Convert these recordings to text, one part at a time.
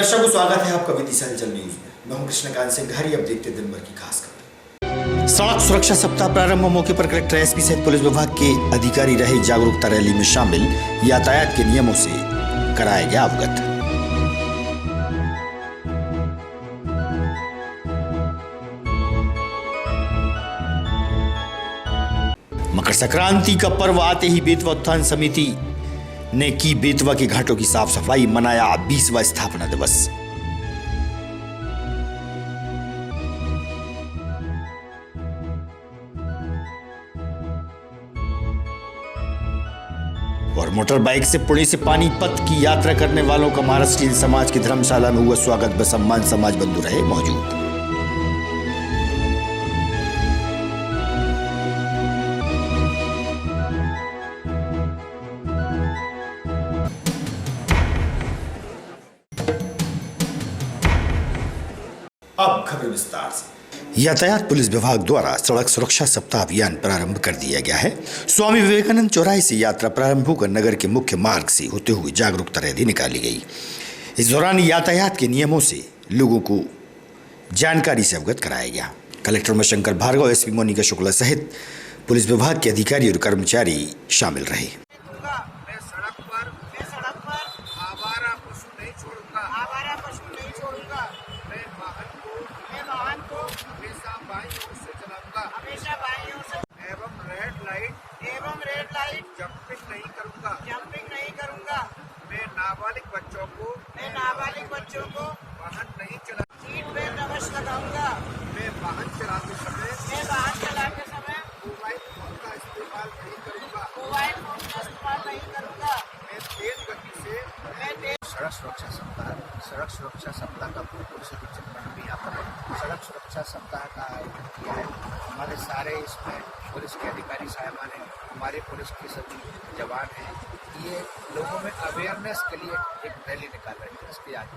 दर्शकों, स्वागत है आपका विदिशा न्यूज में। मैं हूं कृष्णकांत सिंह। अब देखते दिन भर की खास खबर। सड़क सुरक्षा सप्ताह प्रारंभ मौके पर कलेक्टर एसपी सहित पुलिस विभाग के अधिकारी रहे जागरूकता रैली में शामिल। यातायात के नियमों से कराया गया अवगत। मकर संक्रांति का पर्व आते ही बेतवा उत्थान समिति ने की बेतवा के घाटों की साफ सफाई, मनाया 20वां स्थापना दिवस। और मोटर बाइक से पुणे से पानीपत की यात्रा करने वालों का महाराष्ट्रीय समाज की धर्मशाला में हुआ स्वागत। बसम्मान समाज बंधु रहे मौजूद। अब खबर विस्तार से। यातायात पुलिस विभाग द्वारा सड़क सुरक्षा सप्ताह अभियान प्रारंभ कर दिया गया है। स्वामी विवेकानंद चौराहे से यात्रा प्रारंभ होकर नगर के मुख्य मार्ग से होते हुए जागरूकता रैली निकाली गई। इस दौरान यातायात के नियमों से लोगों को जानकारी से अवगत कराया गया। कलेक्टर उमाशंकर भार्गव, एसपी मोनिका शुक्ला सहित पुलिस विभाग के अधिकारी और कर्मचारी शामिल रहे। जंपिंग नहीं करूंगा। मैं नाबालिग बच्चों को वाहन नहीं चला। सीट बेल्ट अवश्य लगाऊंगा। मैं वाहन चलाते समय मोबाइल फोन का इस्तेमाल नहीं करूंगा। मैं तेज गति से सड़क सुरक्षा सप्ताह का पूर्ण से भी यहाँ पर सड़क सुरक्षा सप्ताह का आयोजन किया है। हमारे सारे इसमें पुलिस के अधिकारी साहिबान हैं, हमारे पुलिस के सभी जवान हैं। ये लोगों में अवेयरनेस के लिए एक रैली निकाल रहे हैं। इसके आज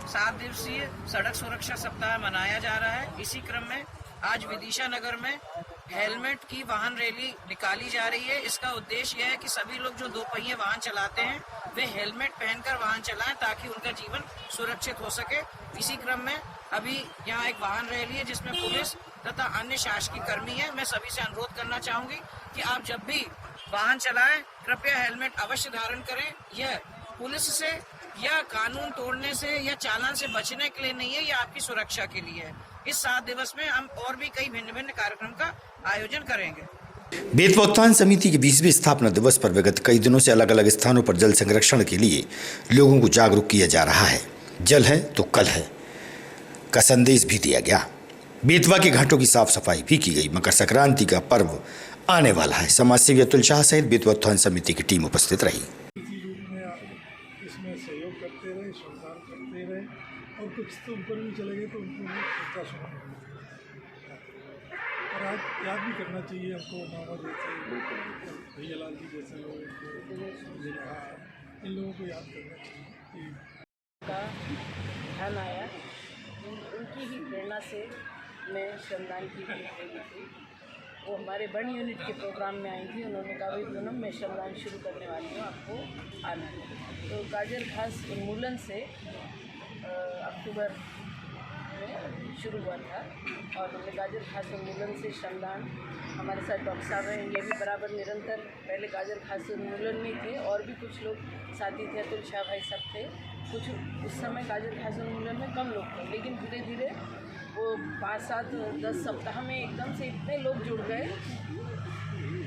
7 दिवसीय सड़क सुरक्षा सप्ताह मनाया जा रहा है। इसी क्रम में आज विदिशा नगर में हेलमेट की वाहन रैली निकाली जा रही है। इसका उद्देश्य यह है कि सभी लोग जो 2 पहिए वाहन चलाते हैं वे हेलमेट पहनकर वाहन चलाएं ताकि उनका जीवन सुरक्षित हो सके। इसी क्रम में अभी यहाँ एक वाहन रैली है जिसमें पुलिस तथा अन्य शासकीय कर्मी है। मैं सभी से अनुरोध करना चाहूंगी कि आप जब भी वाहन चलाएं कृपया हेलमेट अवश्य धारण करें। यह पुलिस से या कानून तोड़ने से या चालान से बचने के लिए नहीं है, यह आपकी सुरक्षा के लिए है। इस 7 दिवस में हम और भी कई भिन्न भिन्न कार्यक्रम का आयोजन करेंगे। बेतवा उत्थान समिति के 20वें स्थापना दिवस पर विगत कई दिनों से अलग अलग स्थानों पर जल संरक्षण के लिए लोगों को जागरूक किया जा रहा है। जल है तो कल है का संदेश भी दिया गया। बेतवा के घाटों की साफ सफाई भी की गई। मकर संक्रांति का पर्व आने वाला है। समाज सेवी अतुल शाह सहित बेतवा उत्थान समिति की टीम उपस्थित रही। इसमें सहयोग करते रहे, श्रमदान करते रहे और कुछ तो ऊपर भी चले गए तो उनको भी सुनना और आज याद भी करना चाहिए हमको। मामा जैसे भैया लाल जी जैसे लोग इन लोगों को याद करना चाहिए। का ध्यान आया, उनकी ही प्रेरणा से मैं श्रमदान की रही थी। वो हमारे बर्न यूनिट के प्रोग्राम में आई थी। उन्होंने कहा भाई पूनम मैं श्रमदान शुरू करने वाली हूँ, आपको आना है। तो गाजर घास उन्मूलन से अक्टूबर में शुरू हुआ था और हमने गाजर घास उन्मूलन से श्रमदान, हमारे साथ डॉक्टर साहब हैं, ये भी बराबर निरंतर पहले गाजर घास उन्मूलन में थे और भी कुछ लोग साथी थे, अतुल शाह भाई सब थे। कुछ उस समय गाजर घास उन्मूलन में कम लोग थे, लेकिन धीरे धीरे वो 5, 7, 10 सप्ताह में एकदम से इतने लोग जुड़ गए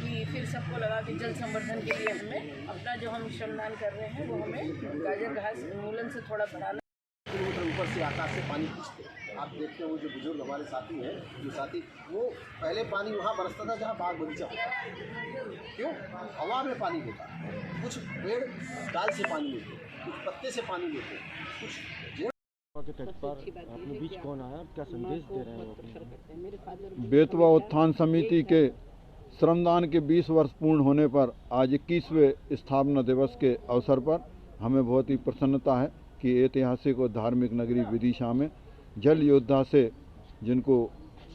कि फिर सबको लगा कि जल संवर्धन के लिए हमें अपना जो हम श्रमदान कर रहे हैं वो हमें गाजर घास उन्मूलन से थोड़ा बढ़ाना। किलोमीटर ऊपर से आकाश से पानी खींचते। आप देखते हो जो बुजुर्ग हमारे साथी हैं, जो साथी वो पहले पानी वहाँ बरसता था जहाँ बाग बगीचा होता है। क्यों? हवा में पानी होता है। कुछ पेड़ डाल से पानी लेते, कुछ पत्ते से पानी लेते, कुछ के तट पर अपने बीच कौन आया, क्या संदेश दे रहे हैं? बेतवा उत्थान समिति के श्रमदान के 20 वर्ष पूर्ण होने पर आज 21वें स्थापना दिवस के अवसर पर हमें बहुत ही प्रसन्नता है कि ऐतिहासिक और धार्मिक नगरी विदिशा में जल योद्धा से जिनको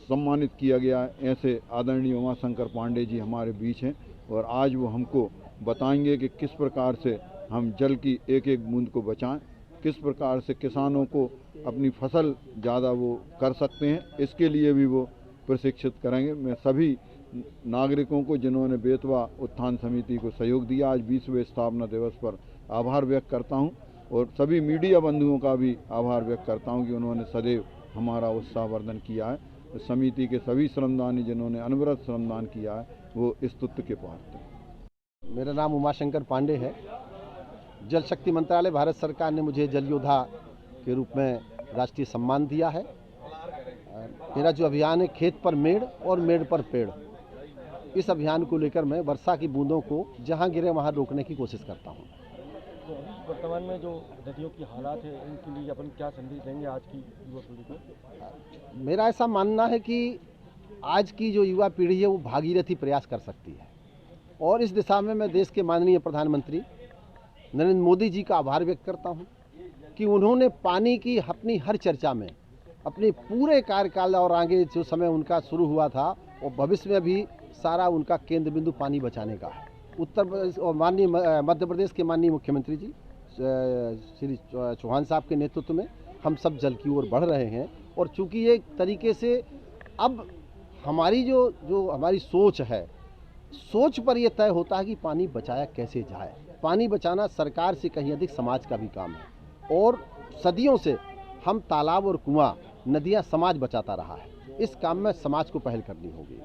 सम्मानित किया गया है, ऐसे आदरणीय उमाशंकर पांडे जी हमारे बीच हैं और आज वो हमको बताएंगे कि किस प्रकार से हम जल की एक एक बूंद को बचाएं, किस प्रकार से किसानों को अपनी फसल ज़्यादा वो कर सकते हैं, इसके लिए भी वो प्रशिक्षित करेंगे। मैं सभी नागरिकों को जिन्होंने बेतवा उत्थान समिति को सहयोग दिया आज 20वें स्थापना दिवस पर आभार व्यक्त करता हूं, और सभी मीडिया बंधुओं का भी आभार व्यक्त करता हूं कि उन्होंने सदैव हमारा उत्साहवर्धन किया है। समिति के सभी श्रमदानी जिन्होंने अनवरत श्रमदान किया है वो स्तुति के पात्र हैं। मेरा नाम उमाशंकर पांडे है। जल शक्ति मंत्रालय भारत सरकार ने मुझे जल योद्धा के रूप में राष्ट्रीय सम्मान दिया है। मेरा जो अभियान है खेत पर मेड़ और मेड़ पर पेड़, इस अभियान को लेकर मैं वर्षा की बूंदों को जहां गिरे वहां रोकने की कोशिश करता हूं। तो अभी वर्तमान में जो नदियों की हालात है उनके लिए अपन क्या संदेश देंगे आज की युवा पीढ़ी को? मेरा ऐसा मानना है कि आज की जो युवा पीढ़ी है वो भागीरथी प्रयास कर सकती है, और इस दिशा में मैं देश के माननीय प्रधानमंत्री नरेंद्र मोदी जी का आभार व्यक्त करता हूं कि उन्होंने पानी की अपनी हर चर्चा में अपने पूरे कार्यकाल और आगे जो समय उनका शुरू हुआ था और भविष्य में भी सारा उनका केंद्र बिंदु पानी बचाने का है। उत्तर प्रदेश और माननीय मध्य प्रदेश के माननीय मुख्यमंत्री जी श्री चौहान साहब के नेतृत्व में हम सब जल की ओर बढ़ रहे हैं, और चूंकि ये तरीके से अब हमारी जो हमारी सोच है, सोच पर यह तय होता है कि पानी बचाया कैसे जाए। पानी बचाना सरकार से कहीं अधिक समाज का भी काम है, और सदियों से हम तालाब और कुआं, नदियां समाज बचाता रहा है। इस काम में समाज को पहल करनी होगी।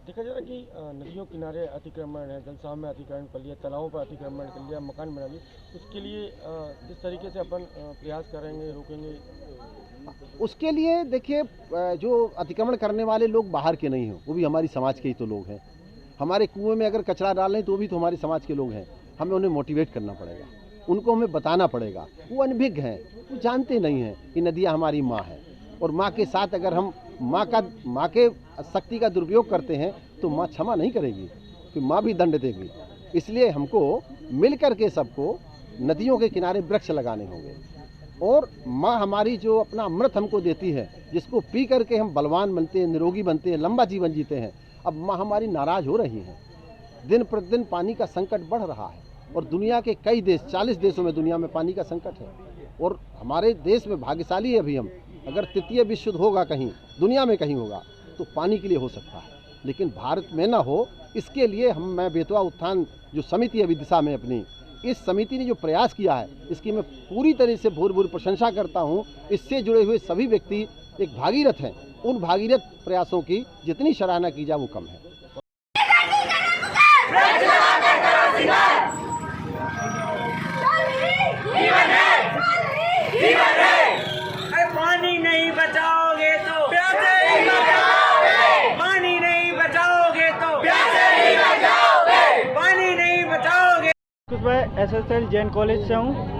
देखा जा रहा है कि नदियों किनारे अतिक्रमण है, जलसाव में अतिक्रमण कर लिया, तालाबों पर अतिक्रमण कर लिया, मकान बना लिए, उसके लिए जिस तरीके से अपन प्रयास करेंगे, रोकेंगे, उसके लिए देखिए जो अतिक्रमण करने वाले लोग बाहर के नहीं हों, वो भी हमारी समाज के ही तो लोग हैं। हमारे कुएं में अगर कचरा डालें तो भी तो हमारे समाज के लोग हैं। हमें उन्हें मोटिवेट करना पड़ेगा, उनको हमें बताना पड़ेगा। वो अनभिज्ञ हैं, वो जानते नहीं हैं कि नदियाँ हमारी माँ है, और माँ के साथ अगर हम माँ के शक्ति का दुरुपयोग करते हैं तो माँ क्षमा नहीं करेगी, कि माँ भी दंड देगी। इसलिए हमको मिल कर के सबको नदियों के किनारे वृक्ष लगाने होंगे, और माँ हमारी जो अपना अमृत हमको देती है, जिसको पी करके हम बलवान बनते हैं, निरोगी बनते हैं, लंबा जीवन जीते हैं। अब माँ हमारी नाराज हो रही है, दिन प्रतिदिन पानी का संकट बढ़ रहा है, और दुनिया के कई देश, 40 देशों में दुनिया में पानी का संकट है, और हमारे देश में भाग्यशाली है अभी हम। अगर तृतीय विश्व युद्ध होगा कहीं दुनिया में कहीं होगा तो पानी के लिए हो सकता है, लेकिन भारत में ना हो, इसके लिए मैं बेतवा उत्थान जो समिति अभी दिशा में अपनी, इस समिति ने जो प्रयास किया है इसकी मैं पूरी तरह से भूर प्रशंसा करता हूँ। इससे जुड़े हुए सभी व्यक्ति एक भागीरथ हैं, उन भागीरथ प्रयासों की जितनी सराहना की जाए वो कम है। पानी नहीं बचाओगे तो प्यासे ही बचाओगे, पानी नहीं बचाओगे तो प्यासे ही बचाओगे, पानी नहीं बचाओगे। मैं SSL जैन कॉलेज से हूँ।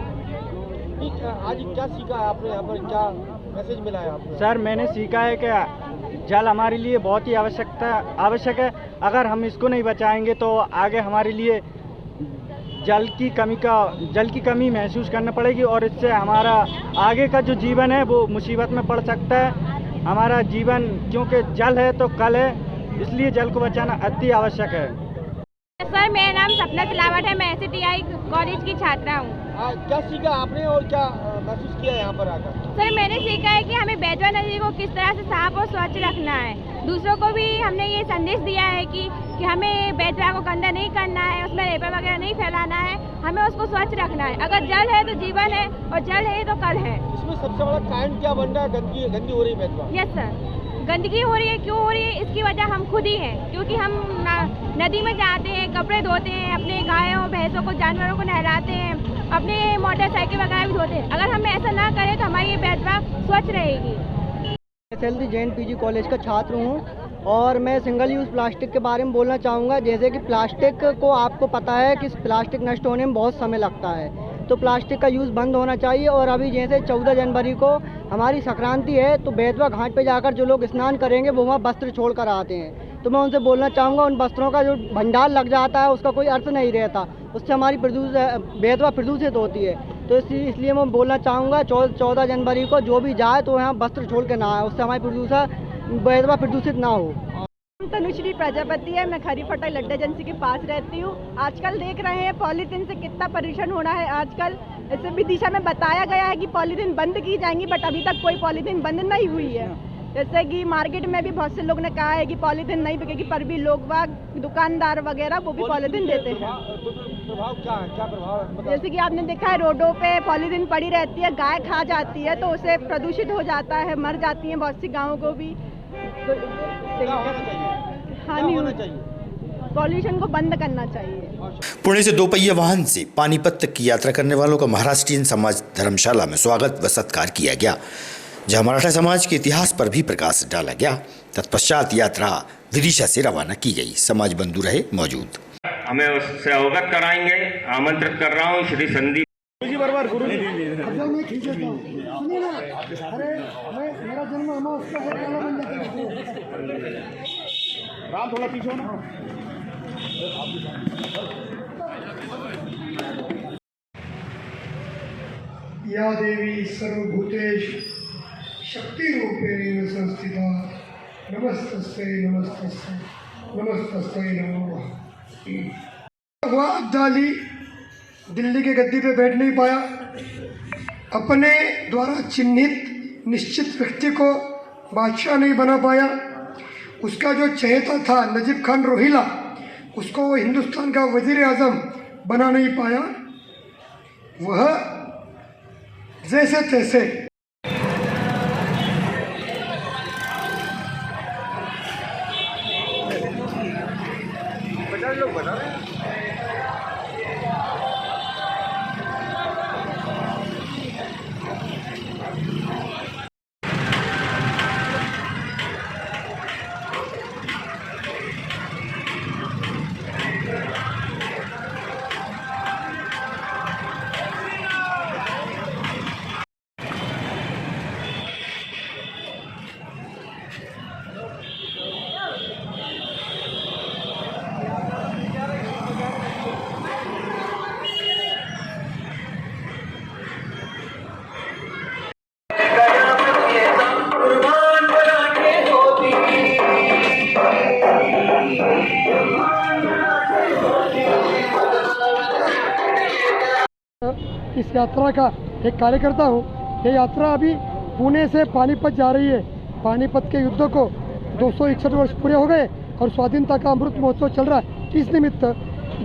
आज क्या सीखा है आपने, यहाँ पर क्या मैसेज मिला है आपको? सर मैंने सीखा है कि जल हमारे लिए बहुत ही आवश्यक है। अगर हम इसको नहीं बचाएंगे तो आगे हमारे लिए जल की कमी महसूस करना पड़ेगी, और इससे हमारा आगे का जो जीवन है वो मुसीबत में पड़ सकता है। हमारा जीवन क्योंकि जल है तो कल है, इसलिए जल को बचाना अति आवश्यक है। सर मेरा नाम सपना सिलावट है, मैं STI कॉलेज की छात्रा हूँ। क्या सीखा आपने और क्या महसूस किया यहाँ पर आकर? सर मैंने सीखा है कि हमें बेतवा नदी को किस तरह से साफ और स्वच्छ रखना है। दूसरों को भी हमने ये संदेश दिया है कि हमें बेतवा को गंदा नहीं करना है, उसमें रेपा वगैरह नहीं फैलाना है, हमें उसको स्वच्छ रखना है। अगर जल है तो जीवन है, और जल है तो कल है। इसमें सबसे बड़ा कारण क्या बन रहा है? गंदी हो रही है बेतवा। यस सर, गंदगी हो रही है। क्यों हो रही है? इसकी वजह हम खुद ही हैं, क्योंकि हम नदी में जाते हैं, कपड़े धोते हैं, अपने गायों भैंसों को, जानवरों को नहलाते हैं, अपने मोटरसाइकिल वगैरह भी धोते हैं। अगर हम ऐसा ना करें तो हमारी ये बेतवा स्वच्छ रहेगी। SSL जैन PG कॉलेज का छात्र हूँ, और मैं सिंगल यूज़ प्लास्टिक के बारे में बोलना चाहूँगा। जैसे कि प्लास्टिक को आपको पता है कि प्लास्टिक नष्ट होने में बहुत समय लगता है, तो प्लास्टिक का यूज़ बंद होना चाहिए। और अभी जैसे 14 जनवरी को हमारी संक्रांति है, तो बेतवा घाट पे जाकर जो लोग स्नान करेंगे वो वहाँ वस्त्र छोड़ कर आते हैं, तो मैं उनसे बोलना चाहूँगा उन वस्त्रों का जो भंडार लग जाता है उसका कोई अर्थ नहीं रहता, उससे हमारी बेतवा प्रदूषित होती है। तो इसलिए मैं बोलना चाहूँगा 14 जनवरी को जो भी जाए तो यहाँ वस्त्र छोड़ के ना आए, उससे हमारी बेतवा प्रदूषित ना हो। तनुश्री प्रजापति है, मैं खरी फटा लड्डा एजेंसी के पास रहती हूँ। आजकल देख रहे हैं पॉलीथीन से कितना परेशान होना है। आजकल ऐसे विदिशा में बताया गया है कि पॉलीथीन बंद की जाएंगी, बट अभी तक कोई पॉलीथीन बंद नहीं हुई है। जैसे कि मार्केट में भी बहुत से लोग ने कहा है कि पॉलीथीन नहीं बिकेगी, पर भी लोग बाग दुकानदार वगैरह वो भी पॉलीथीन देते हैं। प्रभाव क्या है, क्या प्रभाव है? जैसे कि आपने देखा है रोडों पे पॉलीथीन पड़ी रहती है, गाय खा जाती है तो उसे प्रदूषित हो जाता है, मर जाती हैं बहुत सी गाँवों को भी। हानि होना चाहिए, पॉल्यूशन को बंद करना चाहिए। पुणे से दोपहिया वाहन से पानीपत तक की यात्रा करने वालों का महाराष्ट्रीयन समाज धर्मशाला में स्वागत व सत्कार किया गया, जहां मराठा समाज के इतिहास पर भी प्रकाश डाला गया। तत्पश्चात यात्रा विदिशा से रवाना की गई। समाज बंधु रहे मौजूद। हमें उससे अवगत कराएंगे। आमंत्रित कर रहा हूँ श्री संदीप राम, थोड़ा पीछे हो ना। या देवी सर्वभूतेषु शक्तिरूपेण संस्थिता नमस्तस्यै नमस्तस्यै नमस्तस्यै नमो नमः। हुआ अब्दाली दिल्ली के गद्दी पे बैठ नहीं पाया। अपने द्वारा चिन्हित निश्चित व्यक्ति को बादशाह नहीं बना पाया। उसका जो चहेता था नजीब खान रोहिला, उसको वो हिंदुस्तान का वजीर आज़म बना नहीं पाया। वह जैसे तैसे लोग बना रहे हैं। इस यात्रा का एक कार्यकर्ता हूँ। ये यात्रा अभी पुणे से पानीपत जा रही है। पानीपत के युद्ध को 261 वर्ष पूरे हो गए और स्वाधीनता का अमृत महोत्सव चल रहा है। इस निमित्त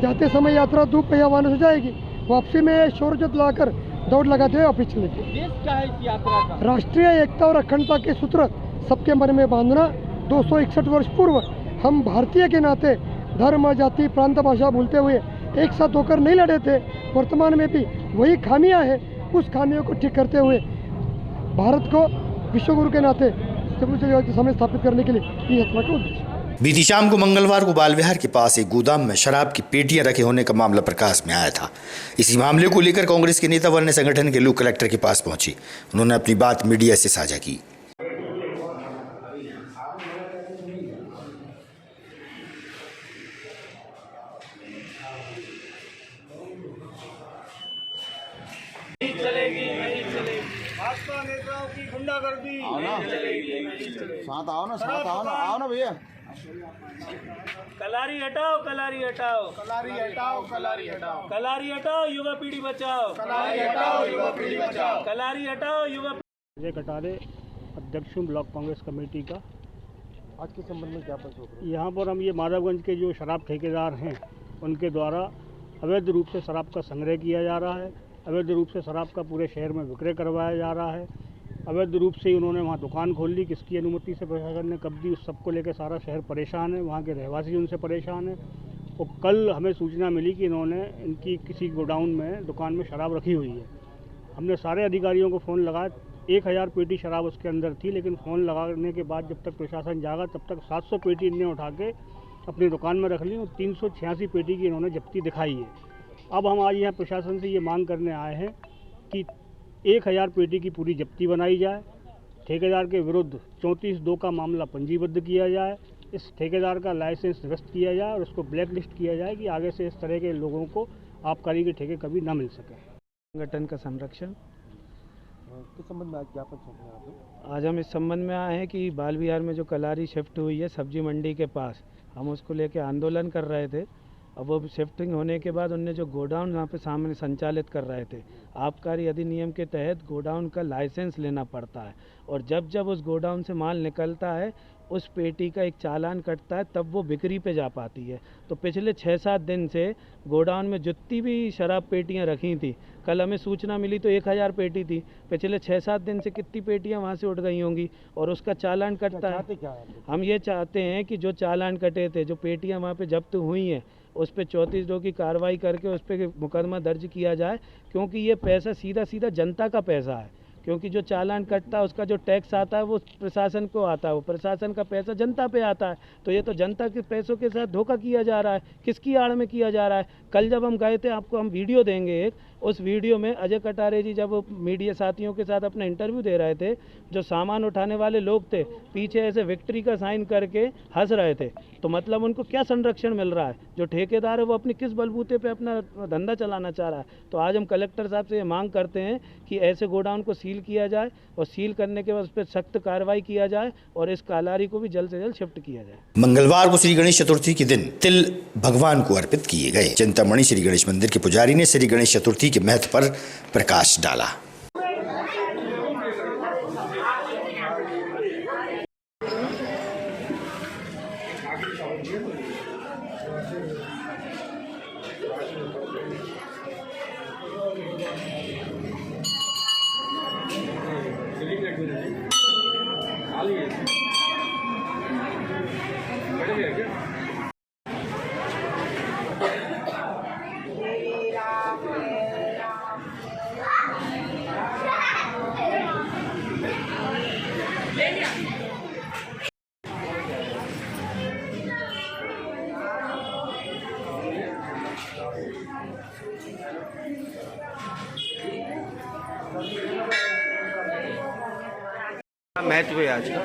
जाते समय यात्रा दोपहिया वाहन से जाएगी। वापसी में शौर्य लाकर दौड़ लगाते हुए वापस चलेगी। देश क्या है इस यात्रा का? राष्ट्रीय एकता और अखंडता के सूत्र सबके मन में बांधना। 261 वर्ष पूर्व हम भारतीय के नाते धर्म, जाति, प्रांत, भाषा भूलते हुए एक साथ होकर नहीं लड़े थे। वर्तमान में भी वही खामियां हैं। उस खामियों को ठीक करते हुए भारत को विश्वगुरु के नाते समय स्थापित करने के लिए ये यात्रा का उद्देश्य। बीती शाम को मंगलवार को बाल विहार के पास एक गोदाम में शराब की पेटियां रखे होने का मामला प्रकाश में आया था। इसी मामले को लेकर कांग्रेस के नेता व अन्य संगठन के लोग कलेक्टर के पास पहुंचे। उन्होंने अपनी बात मीडिया से साझा की। भाजपा नेताओं की गुंडागर्दी साथ आओ ना भैया। कलारी हटाओ, कलारी हटाओ, कलारी हटाओ, कलारी हटाओ, कलारी हटाओ, युवा पीढ़ी बचाओ, कलारी हटाओ, युवा पीढ़ी बचाओ, कलारी हटाओ, युवा। अजय कटारे, अध्यक्ष हूँ ब्लॉक कांग्रेस कमेटी का। आज के संबंध में क्या प्रश्न? यहाँ पर हम ये माधवगंज के जो शराब ठेकेदार हैं उनके द्वारा अवैध रूप से शराब का संग्रह किया जा रहा है। अवैध रूप से शराब का पूरे शहर में विक्रय करवाया जा रहा है। अवैध रूप से उन्होंने वहाँ दुकान खोल ली, किसकी अनुमति से प्रशासन ने कब दी, उस सबको लेकर सारा शहर परेशान है। वहाँ के रहवासी उनसे परेशान हैं। और कल हमें सूचना मिली कि इन्होंने इनकी किसी गोडाउन में दुकान में शराब रखी हुई है। हमने सारे अधिकारियों को फ़ोन लगाया। 1000 पेटी शराब उसके अंदर थी, लेकिन फ़ोन लगाने के बाद जब तक प्रशासन जागा तब तक 700 पेटी इन्हें उठा के अपनी दुकान में रख ली और 386 पेटी की इन्होंने जब्ती दिखाई है। अब हम आज यहाँ प्रशासन से ये मांग करने आए हैं कि 1000 पेटी की पूरी जब्ती बनाई जाए। ठेकेदार के विरुद्ध 34(2) का मामला पंजीबद्ध किया जाए। इस ठेकेदार का लाइसेंस निरस्त किया जाए और उसको ब्लैक लिस्ट किया जाए कि आगे से इस तरह के लोगों को आबकारी के ठेके कभी ना मिल सके। संगठन का संरक्षण किस संबंध में आज ज्ञापन सौंपे हैं आप लोग? आज हम इस संबंध में आए हैं कि बाल विहार में जो कलारी शिफ्ट हुई है सब्जी मंडी के पास, हम उसको लेके आंदोलन कर रहे थे। अब वो शिफ्टिंग होने के बाद उनने जो गोडाउन वहाँ पे सामने संचालित कर रहे थे, आबकारी अधिनियम के तहत गोडाउन का लाइसेंस लेना पड़ता है और जब जब उस गोडाउन से माल निकलता है उस पेटी का एक चालान कटता है, तब वो बिक्री पे जा पाती है। तो पिछले 6-7 दिन से गोडाउन में जितनी भी शराब पेटियां रखी थी, कल हमें सूचना मिली तो 1000 पेटी थी, पिछले 6-7 दिन से कितनी पेटियां वहाँ से उठ गई होंगी और उसका चालान कटता है। हम ये चाहते हैं कि जो चालान कटे थे, जो पेटियां वहाँ पे जब्त हुई हैं, उस पर 34 लोगों की कार्रवाई करके उस पर मुकदमा दर्ज किया जाए, क्योंकि ये पैसा सीधा सीधा जनता का पैसा है। क्योंकि जो चालान कटता है उसका जो टैक्स आता है वो प्रशासन को आता है, वो प्रशासन का पैसा जनता पे आता है। तो ये तो जनता के पैसों के साथ धोखा किया जा रहा है, किसकी आड़ में किया जा रहा है। कल जब हम गए थे, आपको हम वीडियो देंगे एक, उस वीडियो में अजय कटारे जी जब मीडिया साथियों के साथ अपना इंटरव्यू दे रहे थे, जो सामान उठाने वाले लोग थे पीछे ऐसे विक्ट्री का साइन करके हंस रहे थे। तो मतलब उनको क्या संरक्षण मिल रहा है? जो ठेकेदार है वो अपनी किस बलबूते पे अपना धंधा चलाना चाह रहा है। तो आज हम कलेक्टर साहब से ये मांग करते हैं कि ऐसे गोडाउन को सील किया जाए और सील करने के बाद उस पर सख्त कार्रवाई किया जाए और इस कालारी को भी जल्द से जल्द शिफ्ट किया जाए। मंगलवार को श्री गणेश चतुर्थी के दिन तिल भगवान को अर्पित किए गए। चिंतामणि श्री गणेश मंदिर के पुजारी ने श्री गणेश चतुर्थी के महत्व पर प्रकाश डाला। महत्व है आज का?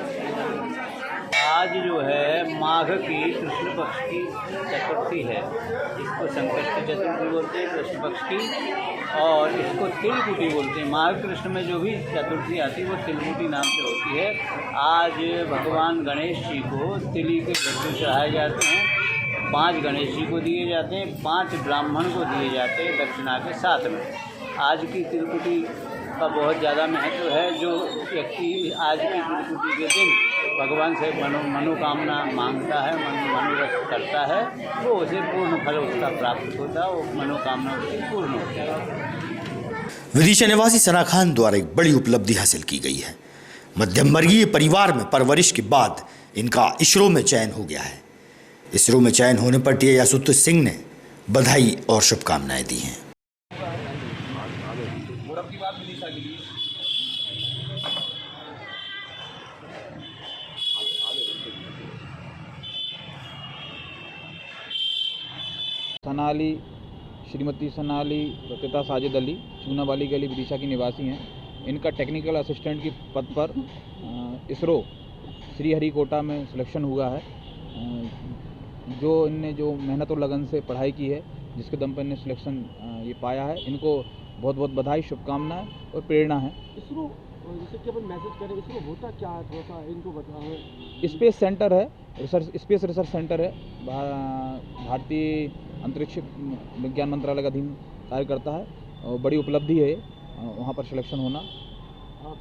आज जो है माघ की कृष्ण पक्ष की चतुर्थी है, इसको संकष्टी चतुर्थी बोलते हैं कृष्ण पक्ष की, और इसको तिलकुटी बोलते हैं। माघ कृष्ण में जो भी चतुर्थी आती है वो तिलकुटी नाम से होती है। आज भगवान गणेश जी को तिली के लड्डू चढ़ाए जाते हैं, 5 गणेश जी को दिए जाते हैं, 5 ब्राह्मण को दिए जाते हैं दक्षिणा के साथ में। आज की तिलकुटी का बहुत ज़्यादा महत्व है। जो व्यक्ति आज की तिलकुटी के दिन भगवान से मनोकामना मांगता है, मनोरथ करता है, वो उसे पूर्ण फल उसका प्राप्त होता है, वो मनोकामना उसकी पूर्ण होती है। विदिशा निवासी सना खान द्वारा एक बड़ी उपलब्धि हासिल की गई है। मध्यम वर्गीय परिवार में परवरिश के बाद इनका इसरो में चयन हो गया है। इसरो में चयन होने पर टी आशुतोष सिंह ने बधाई और शुभकामनाएं दी हैं। सनाली, श्रीमती सनाली पिता साजिद अली चूनावाली गली विदिशा की निवासी हैं। इनका टेक्निकल असिस्टेंट की पद पर इसरो श्रीहरिकोटा में सिलेक्शन हुआ है। जो इनने जो मेहनत और लगन से पढ़ाई की है, जिसके दम पर इन्हें सिलेक्शन ये पाया है, इनको बहुत बहुत बधाई, शुभकामनाएं और प्रेरणा है। इसरो जैसे कि अपन मैसेज करें, इसरो होता क्या है, थोड़ा सा इनको बताओ। स्पेस सेंटर है, स्पेस रिसर्च सेंटर है, भारतीय अंतरिक्ष विज्ञान मंत्रालय का अधीन कार्य करता है और बड़ी उपलब्धि है वहाँ पर सिलेक्शन होना।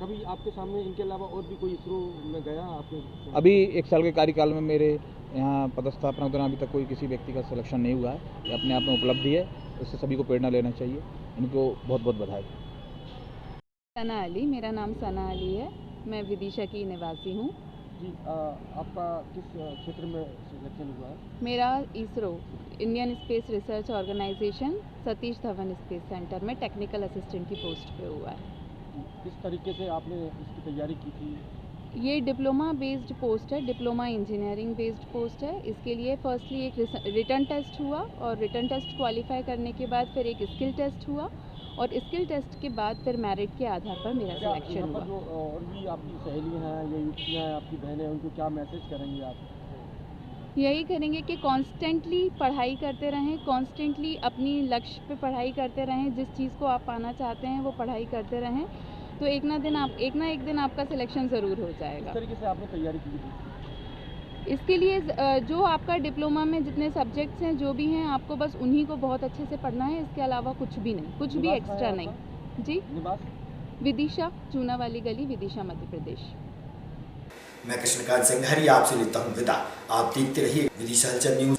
कभी आपके सामने इनके अलावा और भी कोई इसरो में गया आपके? अभी 1 साल के कार्यकाल में मेरे यहाँ पदस्थापना के दौरान अभी तक कोई किसी व्यक्ति का सिलेक्शन नहीं हुआ है। ये अपने आप में उपलब्धि है, इससे सभी को प्रेरणा लेना चाहिए। इनको बहुत बहुत बधाई। सना अली, मेरा नाम सना अली है, मैं विदिशा की निवासी हूँ। जी, आपका किस क्षेत्र में सिलेक्शन हुआ है? मेरा ISRO Indian space research organisation Satish Dhawan space centre में टेक्निकल असिस्टेंट की पोस्ट पे हुआ है। किस तरीके से आपने इसकी तैयारी की थी? ये डिप्लोमा बेस्ड पोस्ट है, डिप्लोमा इंजीनियरिंग बेस्ड पोस्ट है। इसके लिए फर्स्टली एक रिटन टेस्ट हुआ और रिटन टेस्ट क्वालिफाई करने के बाद फिर एक स्किल टेस्ट हुआ और स्किल टेस्ट के बाद फिर मेरिट के आधार पर मेरा सिलेक्शन हुआ। जो और भी आपकी सहेली हैं या युवतियाँ हैं, आपकी बहनें, उनको क्या मैसेज करेंगे आप? यही करेंगे कि कॉन्स्टेंटली पढ़ाई करते रहें, कॉन्स्टेंटली अपनी लक्ष्य पे पढ़ाई करते रहें। जिस चीज़ को आप पाना चाहते हैं वो पढ़ाई करते रहें। तो एक ना एक दिन आपका सिलेक्शन ज़रूर हो जाएगा। किस तरीके से आपने तैयारी की थी? इसके लिए जो आपका डिप्लोमा में जितने सब्जेक्ट्स हैं जो भी हैं आपको बस उन्हीं को बहुत अच्छे से पढ़ना है, इसके अलावा कुछ भी नहीं, कुछ भी एक्स्ट्रा नहीं। जी, विदिशा, चूना वाली गली, विदिशा, मध्य प्रदेश। मैं कृष्णकांत सिंघारी आपसे लेता हूं विदा। आप देखते रहिए विदिशा हलचल न्यूज।